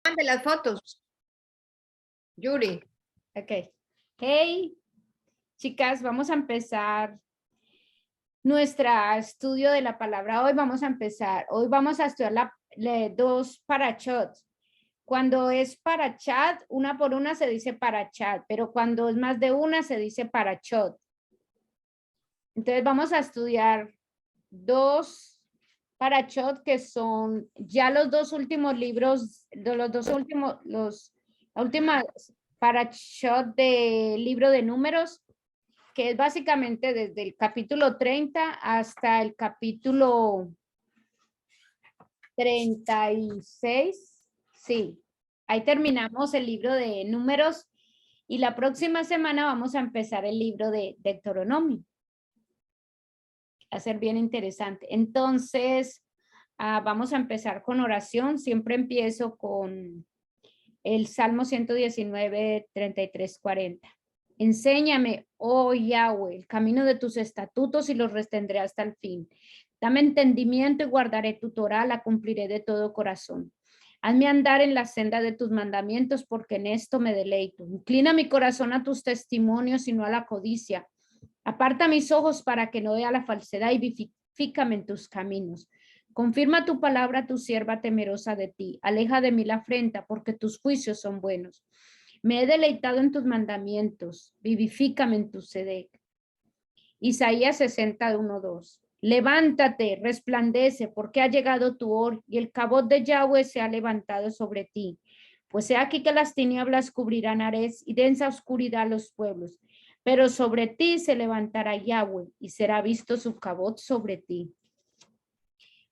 De las fotos. Yuri. Ok. Hey, chicas, vamos a empezar nuestro estudio de la palabra. Hoy vamos a estudiar dos parachot. Cuando es parachat, una por una se dice parachat, pero cuando es más de una se dice parachot. Entonces vamos a estudiar dos parachot que son ya los dos últimos libros, la última parachot del libro de números, que es básicamente desde el capítulo 30 hasta el capítulo 36. Sí, ahí terminamos el libro de números y la próxima semana vamos a empezar el libro de Deuteronomio. Va a ser bien interesante. Entonces, vamos a empezar con oración. Siempre empiezo con el Salmo 119, 33, 40. Enséñame, oh Yahweh, el camino de tus estatutos y los retendré hasta el fin. Dame entendimiento y guardaré tu Torah, la cumpliré de todo corazón. Hazme andar en la senda de tus mandamientos, porque en esto me deleito. Inclina mi corazón a tus testimonios y no a la codicia. Aparta mis ojos para que no vea la falsedad y vivifícame en tus caminos. Confirma tu palabra, tu sierva temerosa de ti. Aleja de mí la afrenta, porque tus juicios son buenos. Me he deleitado en tus mandamientos. Vivifícame en tu sedec. Isaías 60:1-2. Levántate, resplandece, porque ha llegado tu hora y el cabot de Yahweh se ha levantado sobre ti. Pues he aquí que las tinieblas cubrirán Ares y densa oscuridad los pueblos. Pero sobre ti se levantará Yahweh y será visto su cabot sobre ti.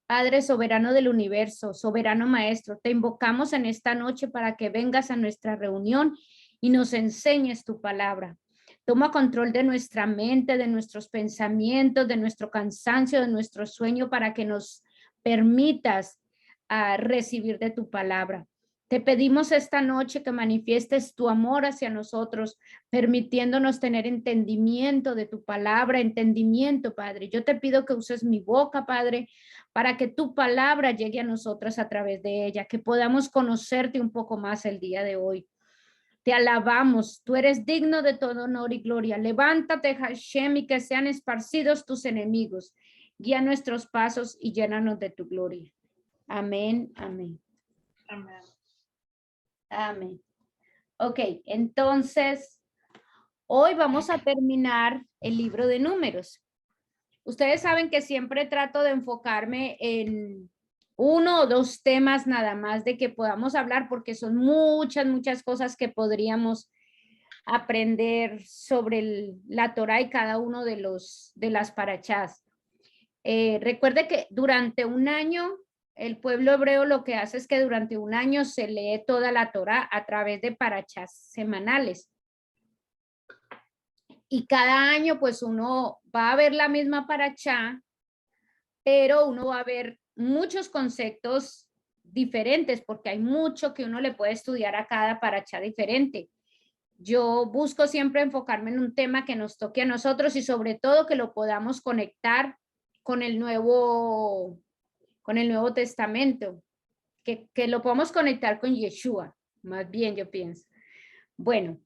Padre soberano del universo, soberano maestro, te invocamos en esta noche para que vengas a nuestra reunión y nos enseñes tu palabra. Toma control de nuestra mente, de nuestros pensamientos, de nuestro cansancio, de nuestro sueño, para que nos permitas recibir de tu palabra. Te pedimos esta noche que manifiestes tu amor hacia nosotros, permitiéndonos tener entendimiento de tu palabra, entendimiento, Padre. Yo te pido que uses mi boca, Padre, para que tu palabra llegue a nosotros a través de ella, que podamos conocerte un poco más el día de hoy. Te alabamos, tú eres digno de todo honor y gloria. Levántate, Hashem, y que sean esparcidos tus enemigos. Guía nuestros pasos y llénanos de tu gloria. Amén, amén. Amén. Amén. Ok, entonces, hoy vamos a terminar el libro de números. Ustedes saben que siempre trato de enfocarme en uno o dos temas nada más de que podamos hablar, porque son muchas cosas que podríamos aprender sobre la Torah y cada uno de las parachás. Recuerde que durante un año, el pueblo hebreo lo que hace es que durante un año se lee toda la Torah a través de parachás semanales. Y cada año pues uno va a ver la misma parachá, pero uno va a ver muchos conceptos diferentes porque hay mucho que uno le puede estudiar a cada parachá diferente. Yo busco siempre enfocarme en un tema que nos toque a nosotros y sobre todo que lo podamos conectar con el Nuevo Testamento, que lo podamos conectar con Yeshua, más bien yo pienso. Bueno,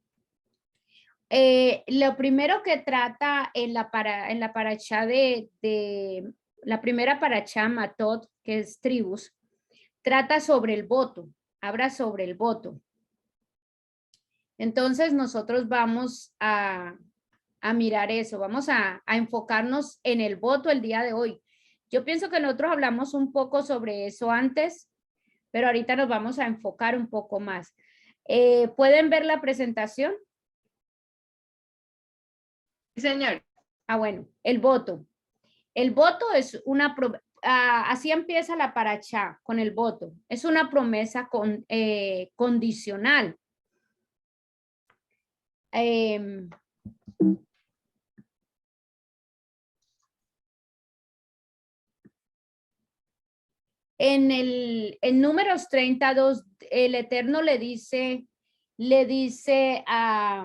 lo primero que trata en la parachá de la primera parachá, Matot, que es tribus, trata sobre el voto, habla sobre el voto. Entonces nosotros vamos a mirar eso, vamos a enfocarnos en el voto el día de hoy. Yo pienso que nosotros hablamos un poco sobre eso antes, pero ahorita nos vamos a enfocar un poco más. ¿Pueden ver la presentación? Sí, señor. Bueno, el voto. El voto es una, así empieza la parachá con el voto. Es una promesa condicional. En Números 32, el Eterno le dice a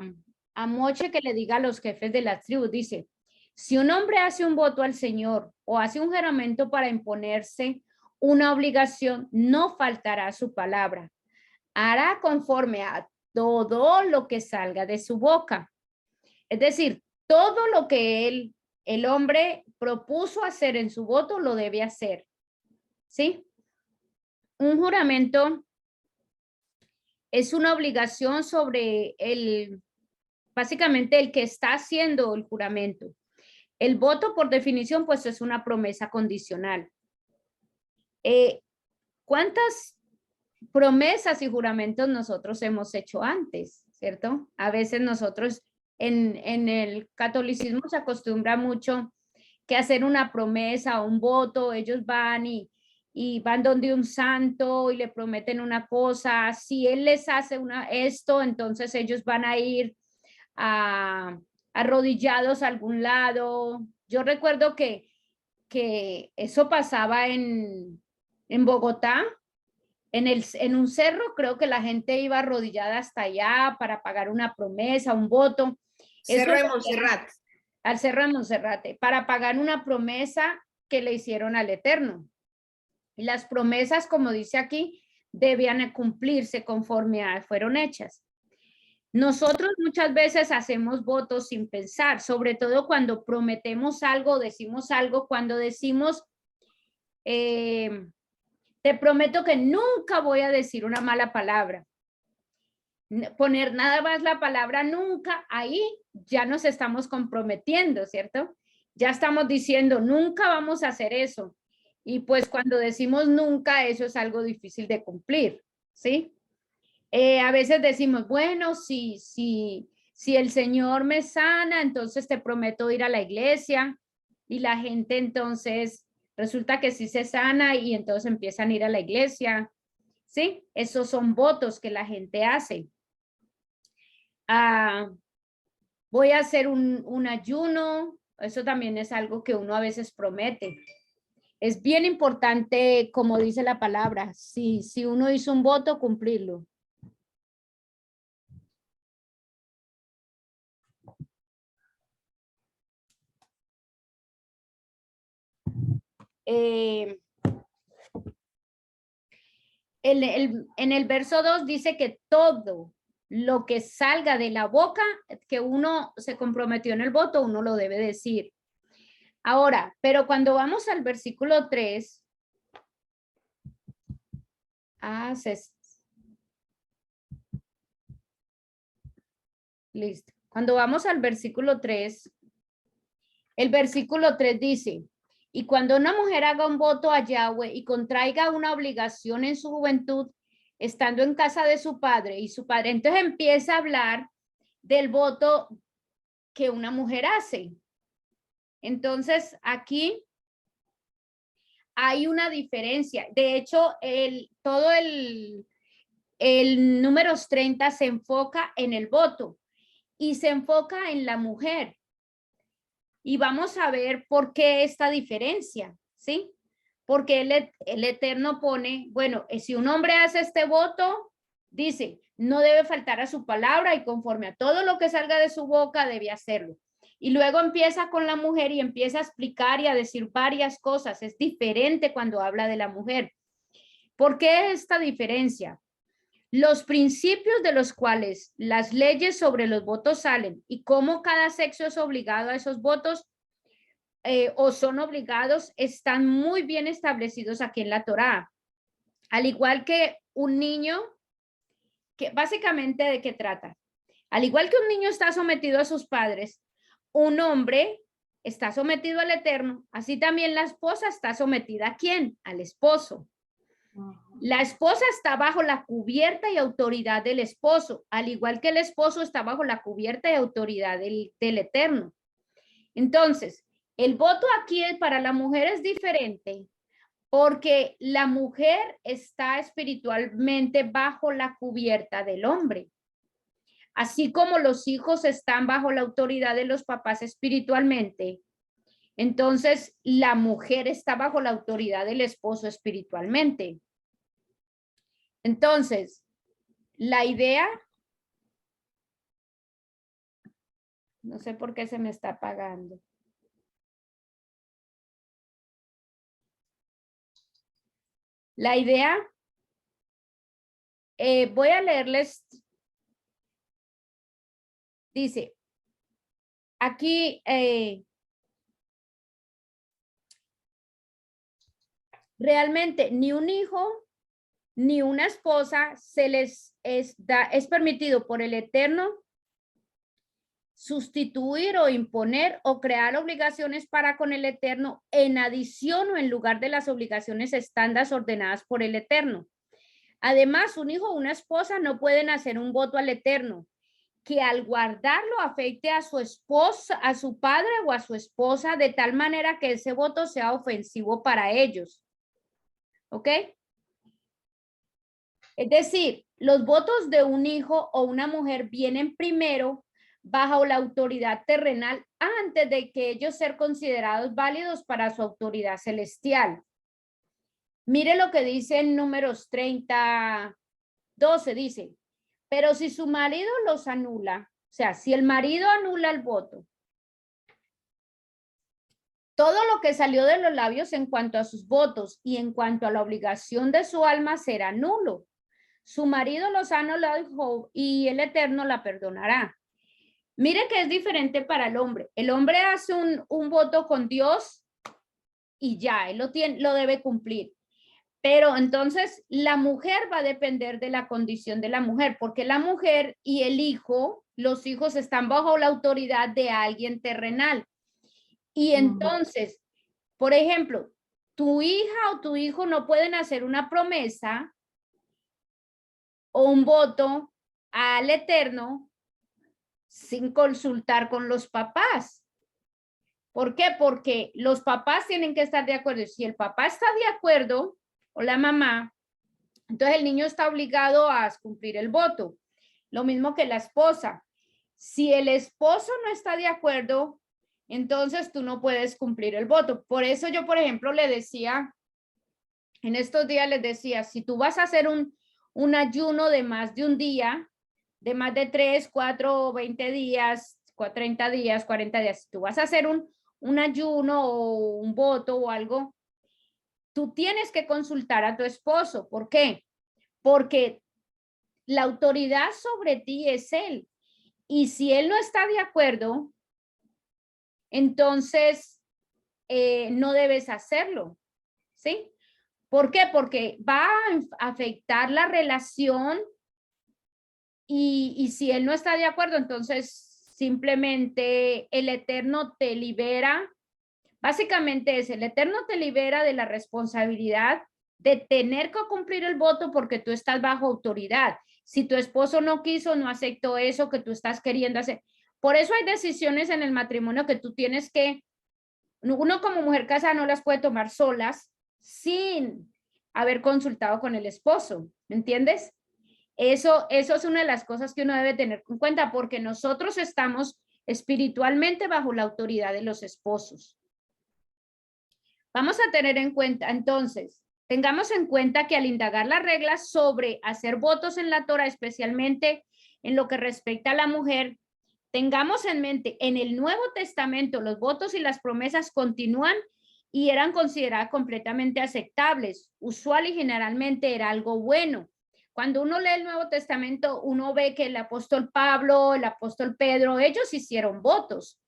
Moche que le diga a los jefes de las tribus, dice, si un hombre hace un voto al Señor o hace un juramento para imponerse una obligación, no faltará su palabra. hará conforme a todo lo que salga de su boca. Es decir, todo lo que el hombre propuso hacer en su voto, lo debe hacer. ¿Sí? Un juramento es una obligación sobre básicamente el que está haciendo el juramento. El voto, por definición, pues es una promesa condicional. ¿Cuántas promesas y juramentos nosotros hemos hecho antes, cierto? A veces nosotros en el catolicismo se acostumbra mucho que hacer una promesa o un voto, ellos van y van donde un santo y le prometen una cosa, si él les hace esto, entonces ellos van a ir arrodillados a algún lado. Yo recuerdo que eso pasaba en Bogotá, en un cerro, creo que la gente iba arrodillada hasta allá para pagar una promesa, un voto. Cerro de Montserrat. Al Cerro de Monserrate, para pagar una promesa que le hicieron al Eterno. Y las promesas, como dice aquí, debían cumplirse conforme fueron hechas. Nosotros muchas veces hacemos votos sin pensar, sobre todo cuando prometemos algo, decimos algo, cuando decimos, te prometo que nunca voy a decir una mala palabra. Poner nada más la palabra nunca, ahí ya nos estamos comprometiendo, ¿cierto? Ya estamos diciendo, nunca vamos a hacer eso. Y pues cuando decimos nunca, eso es algo difícil de cumplir, ¿sí? A veces decimos, bueno, si el Señor me sana, entonces te prometo ir a la iglesia. Y la gente entonces resulta que sí se sana y entonces empiezan a ir a la iglesia, ¿sí? Esos son votos que la gente hace. Voy a hacer un ayuno, eso también es algo que uno a veces promete. Es bien importante, como dice la palabra, si uno hizo un voto, cumplirlo. En el verso 2 dice que todo lo que salga de la boca, que uno se comprometió en el voto, uno lo debe decir. Ahora, pero cuando vamos al versículo 3, listo. Cuando vamos al versículo 3, el versículo 3 dice, y cuando una mujer haga un voto a Yahweh y contraiga una obligación en su juventud, estando en casa de su padre y su padre, entonces empieza a hablar del voto que una mujer hace. Entonces, aquí hay una diferencia. De hecho, todo el números 30 se enfoca en el voto y se enfoca en la mujer. Y vamos a ver por qué esta diferencia, ¿sí? Porque el Eterno pone, bueno, si un hombre hace este voto, dice, no debe faltar a su palabra y conforme a todo lo que salga de su boca debe hacerlo. Y luego empieza con la mujer y empieza a explicar y a decir varias cosas. Es diferente cuando habla de la mujer. ¿Por qué esta diferencia? Los principios de los cuales las leyes sobre los votos salen y cómo cada sexo es obligado a esos votos o son obligados están muy bien establecidos aquí en la Torá. Al igual que un niño, que básicamente ¿de qué trata? Al igual que un niño está sometido a sus padres, un hombre está sometido al Eterno, así también la esposa está sometida ¿a quién? Al esposo. La esposa está bajo la cubierta y autoridad del esposo, al igual que el esposo está bajo la cubierta y autoridad del Eterno. Entonces, el voto aquí para la mujer es diferente porque la mujer está espiritualmente bajo la cubierta del hombre. Así como los hijos están bajo la autoridad de los papás espiritualmente, entonces la mujer está bajo la autoridad del esposo espiritualmente. Entonces, la idea, no sé por qué se me está apagando. La idea Voy a leerles. Dice, aquí realmente ni un hijo ni una esposa se les es permitido por el Eterno sustituir o imponer o crear obligaciones para con el Eterno en adición o en lugar de las obligaciones estándares ordenadas por el Eterno. Además, un hijo o una esposa no pueden hacer un voto al Eterno que al guardarlo afecte a su esposa, a su padre o a su esposa de tal manera que ese voto sea ofensivo para ellos. ¿Ok? Es decir, los votos de un hijo o una mujer vienen primero bajo la autoridad terrenal antes de que ellos sean considerados válidos para su autoridad celestial. Mire lo que dice en Números 30, 12, dice, pero si su marido los anula, o sea, si el marido anula el voto, todo lo que salió de los labios en cuanto a sus votos y en cuanto a la obligación de su alma será nulo. Su marido los anulado y el Eterno la perdonará. Mire que es diferente para el hombre. El hombre hace un voto con Dios y ya, él lo debe cumplir. Pero entonces la mujer va a depender de la condición de la mujer, porque la mujer y el hijo, los hijos están bajo la autoridad de alguien terrenal. Y entonces, por ejemplo, tu hija o tu hijo no pueden hacer una promesa o un voto al Eterno sin consultar con los papás. ¿Por qué? Porque los papás tienen que estar de acuerdo. Si el papá está de acuerdo o la mamá, entonces el niño está obligado a cumplir el voto. Lo mismo que la esposa. Si el esposo no está de acuerdo, entonces tú no puedes cumplir el voto. Por eso yo, por ejemplo, le decía, en estos días les decía, si tú vas a hacer un ayuno de más de un día, de más de 3, 4, 20 días, 30 días, 40 días, si tú vas a hacer un ayuno o un voto o algo, tú tienes que consultar a tu esposo. ¿Por qué? Porque la autoridad sobre ti es él. Y si él no está de acuerdo, entonces no debes hacerlo. ¿Sí? ¿Por qué? Porque va a afectar la relación y si él no está de acuerdo, entonces simplemente el Eterno te libera. Básicamente es el Eterno te libera de la responsabilidad de tener que cumplir el voto porque tú estás bajo autoridad. Si tu esposo no quiso, no aceptó eso que tú estás queriendo hacer. Por eso hay decisiones en el matrimonio que tú tienes que, uno como mujer casada no las puede tomar solas sin haber consultado con el esposo, ¿me entiendes? Eso es una de las cosas que uno debe tener en cuenta porque nosotros estamos espiritualmente bajo la autoridad de los esposos. Vamos a tener en cuenta, entonces, tengamos en cuenta que al indagar las reglas sobre hacer votos en la Torah, especialmente en lo que respecta a la mujer, tengamos en mente, en el Nuevo Testamento los votos y las promesas continúan y eran consideradas completamente aceptables. Usual y generalmente era algo bueno. Cuando uno lee el Nuevo Testamento, uno ve que el apóstol Pablo, el apóstol Pedro, ellos hicieron votos,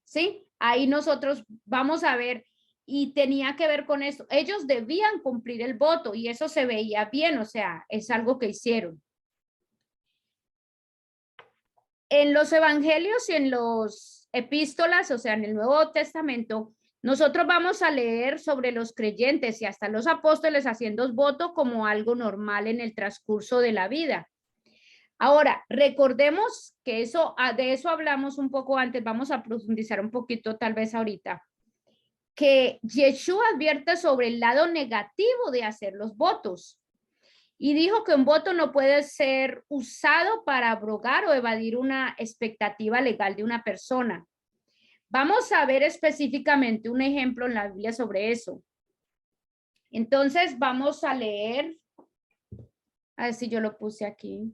¿sí? Ahí nosotros vamos a ver, y tenía que ver con eso. Ellos debían cumplir el voto y eso se veía bien, o sea, es algo que hicieron. En los evangelios y en los epístolas, o sea, en el Nuevo Testamento, nosotros vamos a leer sobre los creyentes y hasta los apóstoles haciendo voto como algo normal en el transcurso de la vida. Ahora, recordemos que de eso hablamos un poco antes, vamos a profundizar un poquito tal vez ahorita, que Yeshua advierte sobre el lado negativo de hacer los votos. Y dijo que un voto no puede ser usado para abrogar o evadir una expectativa legal de una persona. Vamos a ver específicamente un ejemplo en la Biblia sobre eso. Entonces vamos a leer, a ver si yo lo puse aquí.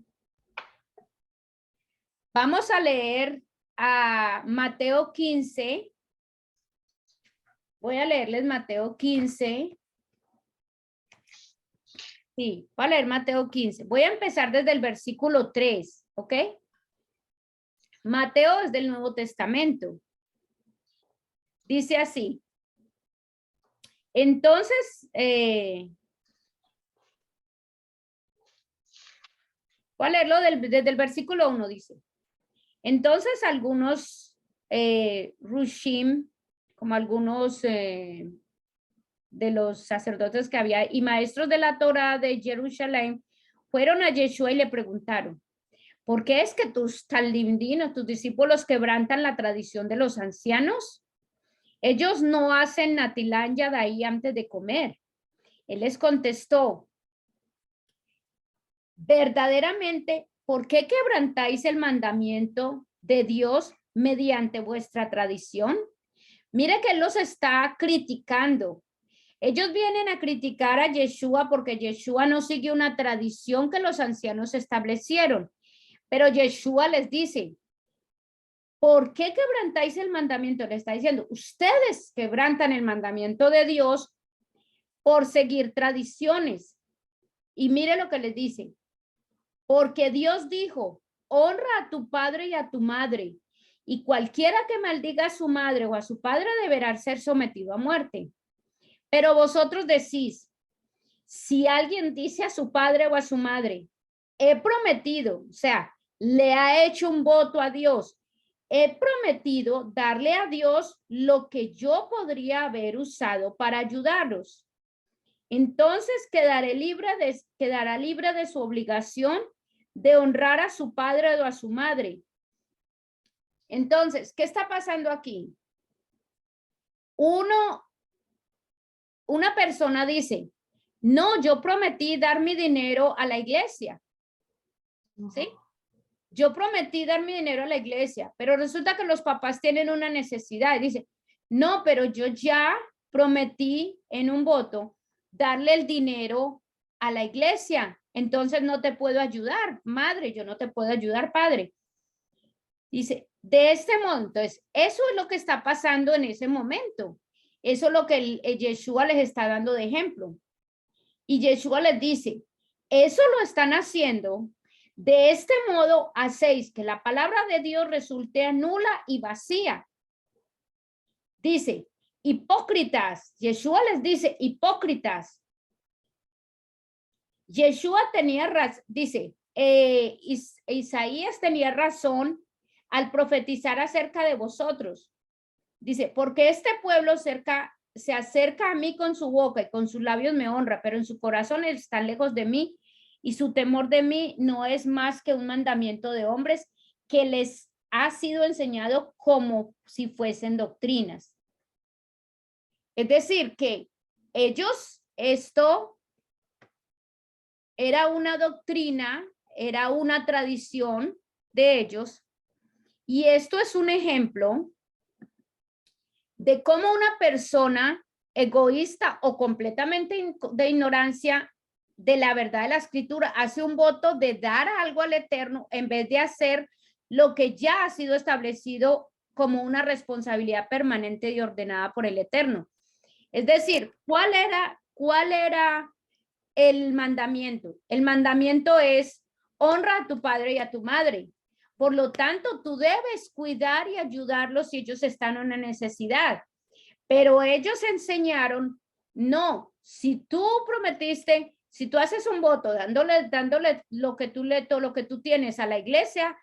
Vamos a leer a Mateo 15. Voy a leerles Mateo 15. Sí, voy a leer Mateo 15. Voy a empezar desde el versículo 3, ¿ok? Mateo es del Nuevo Testamento. Dice así. Entonces, voy a leerlo desde el versículo 1, dice. Entonces, algunos Rushim, como algunos de los sacerdotes que había y maestros de la Torá de Jerusalén, fueron a Yeshua y le preguntaron, ¿por qué es que tus talmidim, tus discípulos quebrantan la tradición de los ancianos? Ellos no hacen natilán yadaí antes de comer. Él les contestó, verdaderamente, ¿por qué quebrantáis el mandamiento de Dios mediante vuestra tradición? Mire que él los está criticando. Ellos vienen a criticar a Yeshua porque Yeshua no sigue una tradición que los ancianos establecieron. Pero Yeshua les dice, ¿por qué quebrantáis el mandamiento? Le está diciendo, ustedes quebrantan el mandamiento de Dios por seguir tradiciones. Y mire lo que les dice, porque Dios dijo, honra a tu padre y a tu madre, y cualquiera que maldiga a su madre o a su padre deberá ser sometido a muerte. Pero vosotros decís, si alguien dice a su padre o a su madre, he prometido, o sea, le ha hecho un voto a Dios, he prometido darle a Dios lo que yo podría haber usado para ayudarlos. Entonces quedará libre de su obligación de honrar a su padre o a su madre. Entonces, ¿qué está pasando aquí? Una persona dice, no, yo prometí dar mi dinero a la iglesia. ¿Sí? Yo prometí dar mi dinero a la iglesia, pero resulta que los papás tienen una necesidad. Y dice, no, pero yo ya prometí en un voto darle el dinero a la iglesia. Entonces no te puedo ayudar, madre, yo no te puedo ayudar, padre. Dice, de este modo, entonces, eso es lo que está pasando en ese momento. Eso es lo que el Yeshua les está dando de ejemplo. Y Yeshua les dice, eso lo están haciendo. De este modo hacéis que la palabra de Dios resulte nula y vacía. Dice, hipócritas. Yeshua les dice, hipócritas. Yeshua tenía razón, dice, Isaías tenía razón al profetizar acerca de vosotros. Dice, porque este pueblo se acerca a mí con su boca y con sus labios me honra, pero en su corazón están lejos de mí y su temor de mí no es más que un mandamiento de hombres que les ha sido enseñado como si fuesen doctrinas. Es decir, que ellos, esto era una doctrina, era una tradición de ellos, y esto es un ejemplo de cómo una persona egoísta o completamente de ignorancia de la verdad de la escritura hace un voto de dar algo al Eterno en vez de hacer lo que ya ha sido establecido como una responsabilidad permanente y ordenada por el Eterno. Es decir, ¿cuál era el mandamiento? El mandamiento es honra a tu padre y a tu madre. Por lo tanto, tú debes cuidar y ayudarlos si ellos están en una necesidad. Pero ellos enseñaron, no, si tú prometiste, si tú haces un voto dándole lo que tú tienes a la iglesia,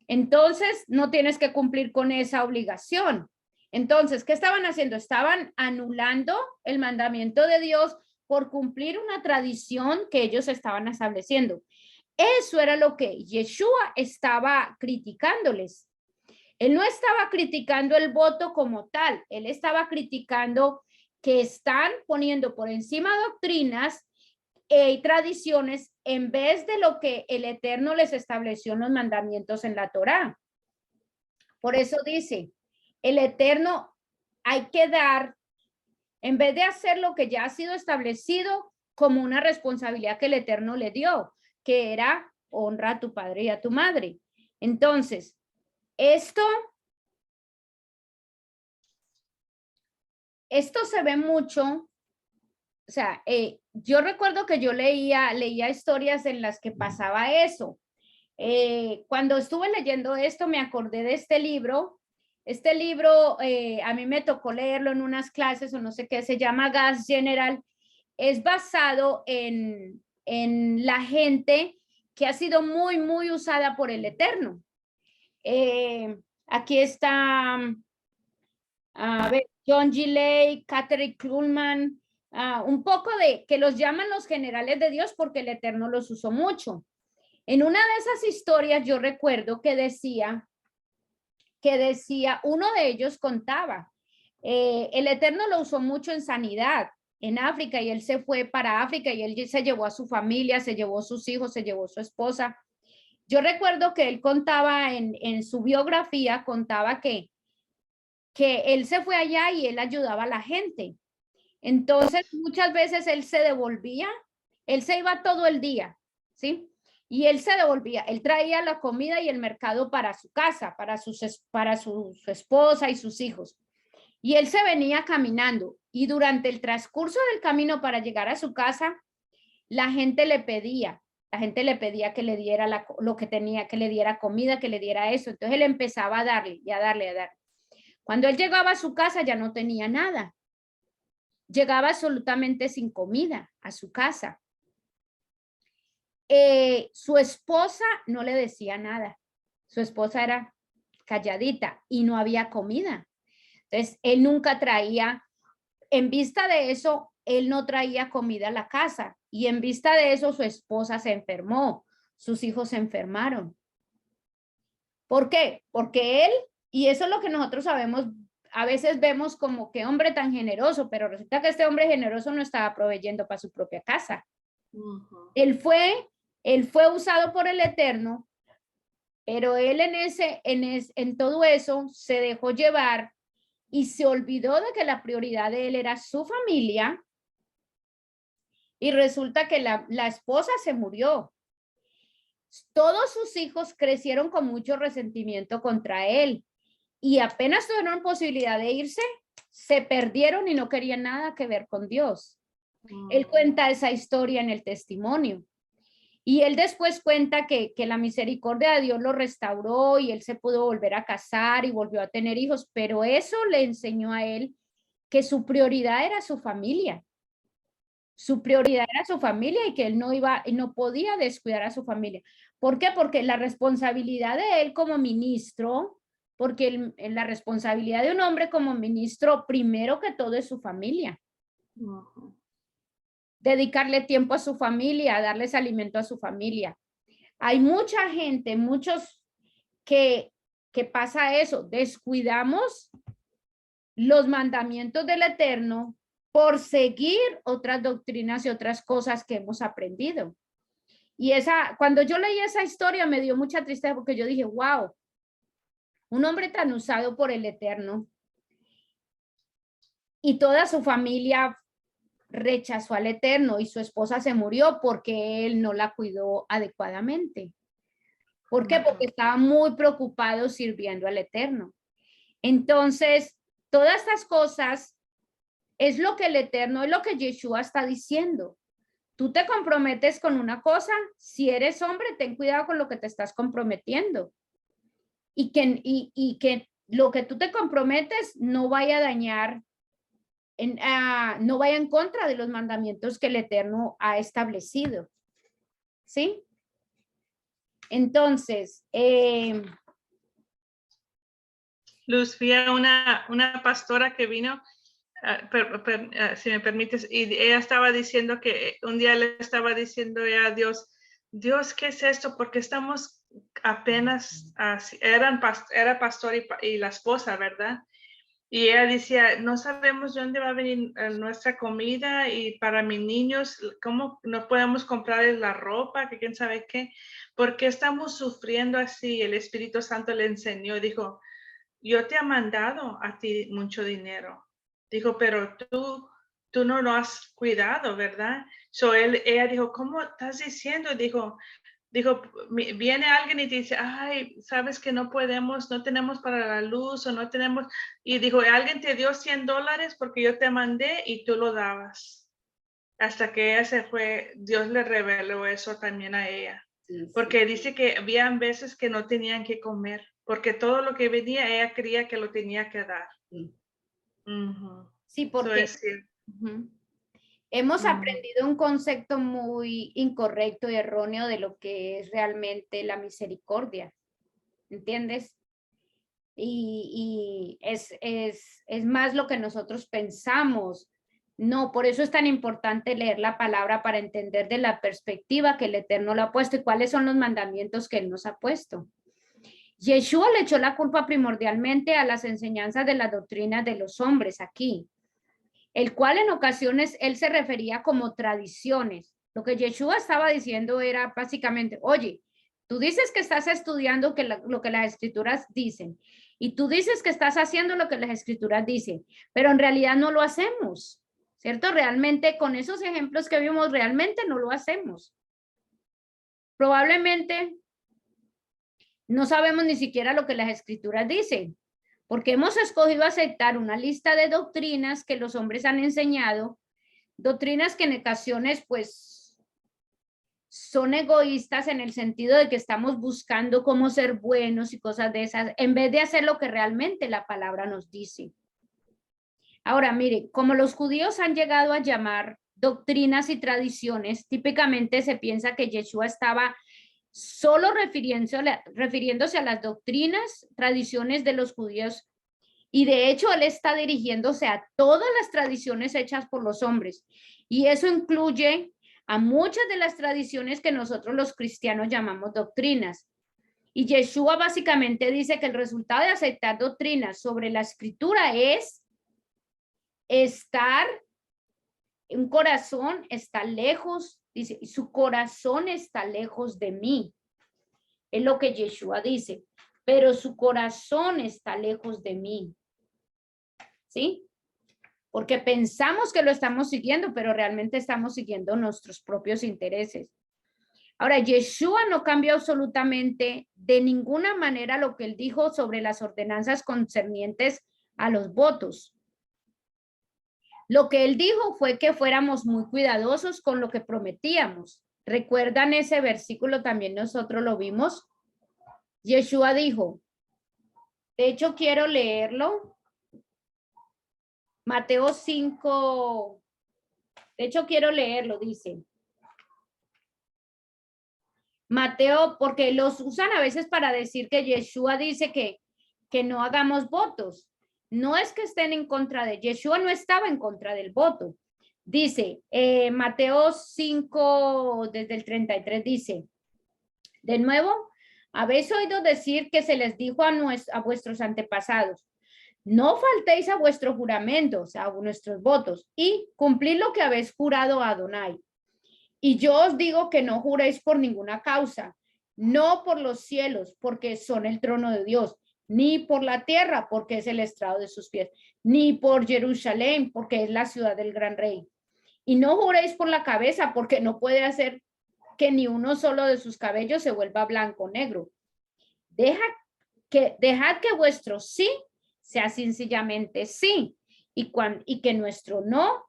entonces no tienes que cumplir con esa obligación. Entonces, ¿qué estaban haciendo? Estaban anulando el mandamiento de Dios por cumplir una tradición que ellos estaban estableciendo. Eso era lo que Yeshua estaba criticándoles. Él no estaba criticando el voto como tal, él estaba criticando que están poniendo por encima doctrinas y tradiciones en vez de lo que el Eterno les estableció en los mandamientos en la Torá. Por eso dice, el Eterno hay que dar, en vez de hacer lo que ya ha sido establecido como una responsabilidad que el Eterno le dio, que era honra a tu padre y a tu madre. Entonces, esto se ve mucho, o sea, yo recuerdo que yo leía historias en las que pasaba eso. Cuando estuve leyendo esto, me acordé de este libro. Este libro, a mí me tocó leerlo en unas clases o no sé qué, se llama Gas General. Es basado en la gente que ha sido muy, muy usada por el Eterno. Aquí está, a ver, John G. Lake, Catherine Kuhlman, un poco de que los llaman los generales de Dios porque el Eterno los usó mucho. En una de esas historias yo recuerdo que decía, uno de ellos contaba, el Eterno lo usó mucho en sanidad en África y él se fue para África y él se llevó a su familia, se llevó a sus hijos, se llevó a su esposa. Yo recuerdo que él contaba en su biografía, contaba que él se fue allá y él ayudaba a la gente. Entonces, muchas veces él se devolvía, él se iba todo el día, ¿sí? Y él se devolvía, él traía la comida y el mercado para su casa, para su esposa y sus hijos. Y él se venía caminando y durante el transcurso del camino para llegar a su casa, la gente le pedía que le diera lo que tenía, que le diera comida, que le diera eso. Entonces él empezaba a darle y a darle, a darle. Cuando él llegaba a su casa ya no tenía nada. Llegaba absolutamente sin comida a su casa. Su esposa no le decía nada. Su esposa era calladita y no había comida. Entonces, él nunca traía, en vista de eso, él no traía comida a la casa. Y en vista de eso, su esposa se enfermó. Sus hijos se enfermaron. ¿Por qué? Porque él, y eso es lo que nosotros sabemos, a veces vemos como que hombre tan generoso, pero resulta que este hombre generoso no estaba proveyendo para su propia casa. Él fue usado por el Eterno, pero él en todo eso se dejó llevar y se olvidó de que la prioridad de él era su familia y resulta que la esposa se murió. Todos sus hijos crecieron con mucho resentimiento contra él y apenas tuvieron posibilidad de irse, se perdieron y no querían nada que ver con Dios. Él cuenta esa historia en el testimonio. Y él después cuenta que la misericordia de Dios lo restauró y él se pudo volver a casar y volvió a tener hijos, pero eso le enseñó a él que su prioridad era su familia. Su prioridad era su familia y que él no podía descuidar a su familia. ¿Por qué? Porque la responsabilidad de él como ministro, porque la responsabilidad de un hombre como ministro, primero que todo es su familia. Dedicarle tiempo a su familia, darles alimento a su familia. Hay mucha gente, muchos que pasa eso, descuidamos los mandamientos del Eterno por seguir otras doctrinas y otras cosas que hemos aprendido. Y cuando yo leí esa historia me dio mucha tristeza porque yo dije, wow, un hombre tan usado por el Eterno y toda su familia rechazó al Eterno y su esposa se murió porque él no la cuidó adecuadamente. ¿Por qué? Porque estaba muy preocupado sirviendo al Eterno. Entonces, todas estas cosas es lo que el Eterno, es lo que Yeshua está diciendo. Tú te comprometes con una cosa, si eres hombre, ten cuidado con lo que te estás comprometiendo. Y que lo que tú te comprometes no vaya a dañar, no vaya en contra de los mandamientos que el Eterno ha establecido. ¿Sí? Entonces, Luz, vi a una pastora que vino, si me permites, y ella estaba diciendo que un día le estaba diciendo a Dios, Dios, ¿qué es esto? Porque estamos apenas, era pastor y la esposa, ¿verdad? Y ella decía, no sabemos de dónde va a venir nuestra comida y para mis niños, ¿cómo no podemos comprarles la ropa? Que quién sabe qué. ¿Por qué estamos sufriendo así? El Espíritu Santo le enseñó, dijo, yo te he mandado a ti mucho dinero. Dijo, pero tú no lo has cuidado, ¿verdad? Ella dijo, ¿cómo estás diciendo? Dijo, viene alguien y dice, ay, sabes que no tenemos para la luz o no tenemos. Y dijo, alguien te dio $100 porque yo te mandé y tú lo dabas. hasta que ella se fue, Dios le reveló eso también a ella. Sí, sí. Porque dice que habían veces que no tenían que comer, porque todo lo que venía ella creía que lo tenía que dar. Sí. Ujú. Sí, Eso porque es cierto. hemos Ujú. aprendido un concepto muy incorrecto y erróneo de lo que es realmente la misericordia, ¿entiendes? Y es más lo que nosotros pensamos. No, por eso es tan importante leer la palabra para entender de la perspectiva que el Eterno le ha puesto y cuáles son los mandamientos que Él nos ha puesto. Yeshua le echó la culpa primordialmente a las enseñanzas de las doctrinas de los hombres aquí, el cual en ocasiones Él se refería como tradiciones. Lo que Yeshua estaba diciendo era básicamente, oye, tú dices que estás estudiando lo que las escrituras dicen y tú dices que estás haciendo lo que las escrituras dicen, pero en realidad no lo hacemos, ¿cierto? Realmente con esos ejemplos que vimos, realmente no lo hacemos. Probablemente no sabemos ni siquiera lo que las escrituras dicen, porque hemos escogido aceptar una lista de doctrinas que los hombres han enseñado, doctrinas que en ocasiones pues son egoístas en el sentido de que estamos buscando cómo ser buenos y cosas de esas, en vez de hacer lo que realmente la palabra nos dice. Ahora, mire, como los judíos han llegado a llamar doctrinas y tradiciones, típicamente se piensa que Yeshua estaba solo refiriéndose a las doctrinas, tradiciones de los judíos, y de hecho él está dirigiéndose a todas las tradiciones hechas por los hombres, y eso incluye a muchas de las tradiciones que nosotros los cristianos llamamos doctrinas. Y Yeshua básicamente dice que el resultado de aceptar doctrinas sobre la escritura es estar, un corazón está lejos, dice, su corazón está lejos de mí. Es lo que Yeshua dice, pero su corazón está lejos de mí. ¿Sí? Porque pensamos que lo estamos siguiendo, pero realmente estamos siguiendo nuestros propios intereses. Ahora, Yeshua no cambió absolutamente de ninguna manera lo que él dijo sobre las ordenanzas concernientes a los votos. Lo que él dijo fue que fuéramos muy cuidadosos con lo que prometíamos. ¿Recuerdan ese versículo? También nosotros lo vimos. Yeshua dijo, de hecho quiero leerlo. Mateo 5, de hecho quiero leerlo, dice. Mateo, porque los usan a veces para decir que Yeshua dice que no hagamos votos. No es que estén en contra de, Yeshua no estaba en contra del voto. Dice, Mateo 5, desde el 33, dice, de nuevo, habéis oído decir que se les dijo a vuestros antepasados, no faltéis a vuestros juramentos, a nuestros votos, y cumplid lo que habéis jurado a Adonai. Y yo os digo que no juréis por ninguna causa, no por los cielos, porque son el trono de Dios, ni por la tierra, porque es el estrado de sus pies, ni por Jerusalén, porque es la ciudad del gran rey. Y no juréis por la cabeza, porque no puede hacer que ni uno solo de sus cabellos se vuelva blanco o negro. Dejad que vuestro sí sea sencillamente sí, y que nuestro no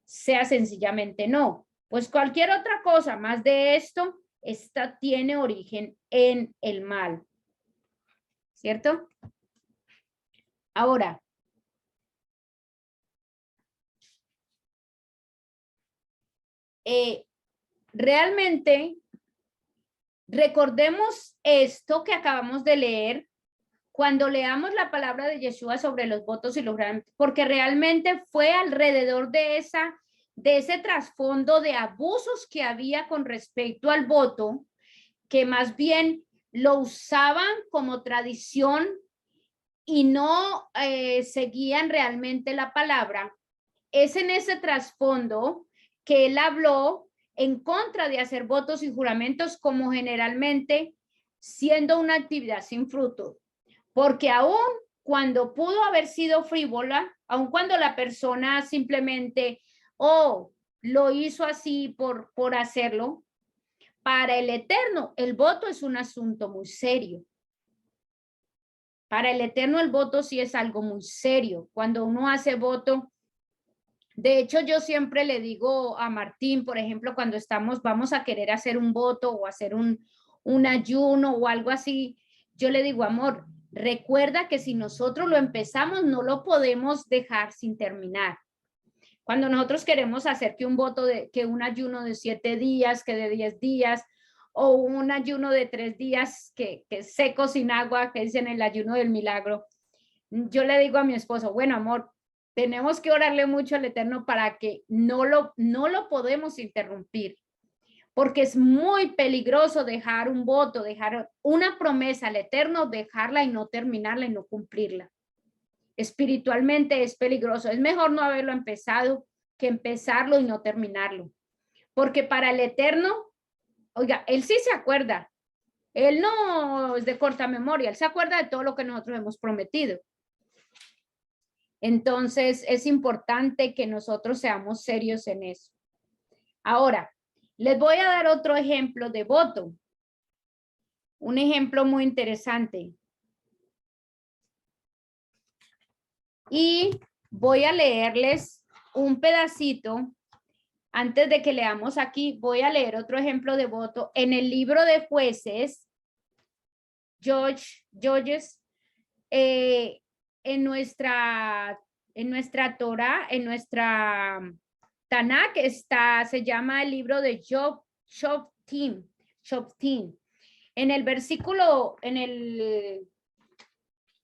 sea sencillamente no. Pues cualquier otra cosa más de esto, esta tiene origen en el mal. ¿Cierto? Ahora, realmente, recordemos esto que acabamos de leer cuando leamos la palabra de Yeshua sobre los votos y los juramentos, porque realmente fue alrededor de ese trasfondo de abusos que había con respecto al voto, que más bien lo usaban como tradición y no seguían realmente la palabra. Es en ese trasfondo que él habló en contra de hacer votos y juramentos como generalmente siendo una actividad sin fruto. Porque aún cuando pudo haber sido frívola, aun cuando la persona simplemente lo hizo así por hacerlo, para el Eterno el voto es un asunto muy serio. Para el Eterno el voto sí es algo muy serio. Cuando uno hace voto, De hecho, yo siempre le digo a Martín, por ejemplo, cuando vamos a querer hacer un voto o hacer un ayuno o algo así, yo le digo, amor, recuerda que si nosotros lo empezamos, no lo podemos dejar sin terminar. Cuando nosotros queremos hacer que un ayuno de 7 días, que de 10 días, o un ayuno de 3 días, que seco sin agua, que dicen el ayuno del milagro, yo le digo a mi esposo, bueno, amor, tenemos que orarle mucho al Eterno para que no lo podemos interrumpir, porque es muy peligroso dejar un voto, dejar una promesa al Eterno, dejarla y no terminarla y no cumplirla. Espiritualmente es peligroso. Es mejor no haberlo empezado que empezarlo y no terminarlo. Porque para el Eterno, oiga, Él sí se acuerda. Él no es de corta memoria. Él se acuerda de todo lo que nosotros hemos prometido. Entonces, es importante que nosotros seamos serios en eso. Ahora, les voy a dar otro ejemplo de voto. Un ejemplo muy interesante. Y voy a leerles un pedacito. Antes de que leamos aquí, voy a leer otro ejemplo de voto. En el libro de Jueces, Judges, en nuestra Torah, en nuestra Tanakh se llama el libro de Shoftim. En el